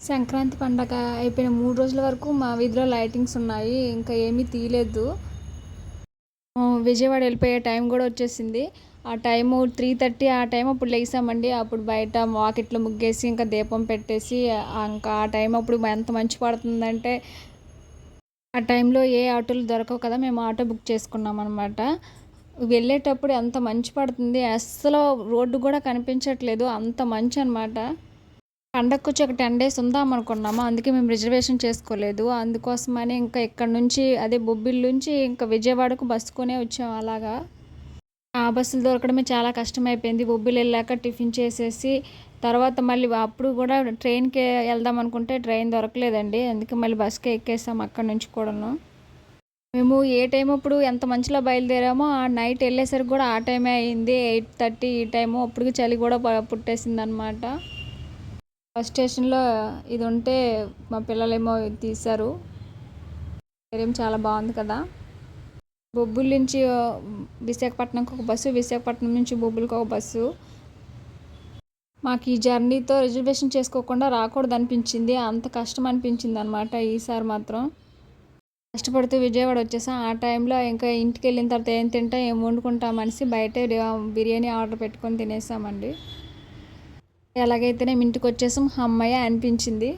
సంక్రాంతి పండగ అయిపోయిన 3 రోజుల వరకు మా వీధిలో లైటింగ్స్ ఉన్నాయి. ఇంకా ఏమీ తీయలేదు. విజయవాడ వెళ్ళిపోయే టైం కూడా వచ్చేసింది. ఆ టైము 3:30 ఆ టైం అప్పుడు లెగిసామండి. అప్పుడు బయట వాకిట్లో ముగ్గేసి ఇంకా దీపం పెట్టేసి ఇంకా ఆ టైం అప్పుడు ఎంత మంచు పడుతుందంటే ఆ టైంలో ఏ ఆటోలు దొరకవు కదా! మేము ఆటో బుక్ చేసుకున్నాం అనమాట. వెళ్ళేటప్పుడు ఎంత మంచు పడుతుంది. అస్సలు రోడ్డు కూడా కనిపించట్లేదు. అంత మంచు అనమాట. పండగకొచ్చి ఒక 10 డేస్ ఉందామనుకున్నాము. అందుకే మేము రిజర్వేషన్ చేసుకోలేదు. అందుకోసమని ఇంకా ఇక్కడ నుంచి అదే బొబ్బిలి నుంచి ఇంకా విజయవాడకు బస్సుకొనే వచ్చాం అలాగా. ఆ బస్సులు దొరకడమే చాలా కష్టమైపోయింది. బొబ్బిలి వెళ్ళాక టిఫిన్ చేసేసి తర్వాత మళ్ళీ అప్పుడు కూడా ట్రైన్‌కే వెళ్దాం అనుకుంటే ట్రైన్ దొరకలేదండి. అందుకే మళ్ళీ బస్‌కే ఎక్కేసాం అక్కడి నుంచి కూడాను. మేము ఏ టైం అప్పుడు ఎంత మంచులో బయలుదేరామో ఆ నైట్ వెళ్ళేసరికి కూడా ఆ టైమే అయింది. 8:30 ఈ టైము. అప్పటికి చలి కూడా పుట్టేసిందనమాట. బస్ స్టేషన్‌లో ఇది ఉంటే మా పిల్లలేమో ఇది తీశారు. ఏం చాలా బాగుంది కదా! బొబ్బిలి నుంచి విశాఖపట్నంకి ఒక బస్సు, విశాఖపట్నం నుంచి బొబ్బిలికి ఒక బస్సు. మాకు ఈ జర్నీతో రిజర్వేషన్ చేసుకోకుండా రాకూడదు అనిపించింది. అంత కష్టం అనిపించింది అనమాట ఈసారి మాత్రం. కష్టపడుతూ విజయవాడ వచ్చేసాం. ఆ టైంలో ఇంకా ఇంటికి వెళ్ళిన తర్వాత ఏం తింటాం, ఏం వండుకుంటాం అనేసి బయటే బిర్యానీ ఆర్డర్ పెట్టుకొని తినేసామండి. ఎలాగైతేనే ఇంటికి వచ్చేసాం హమ్మయ్య అనిపించింది.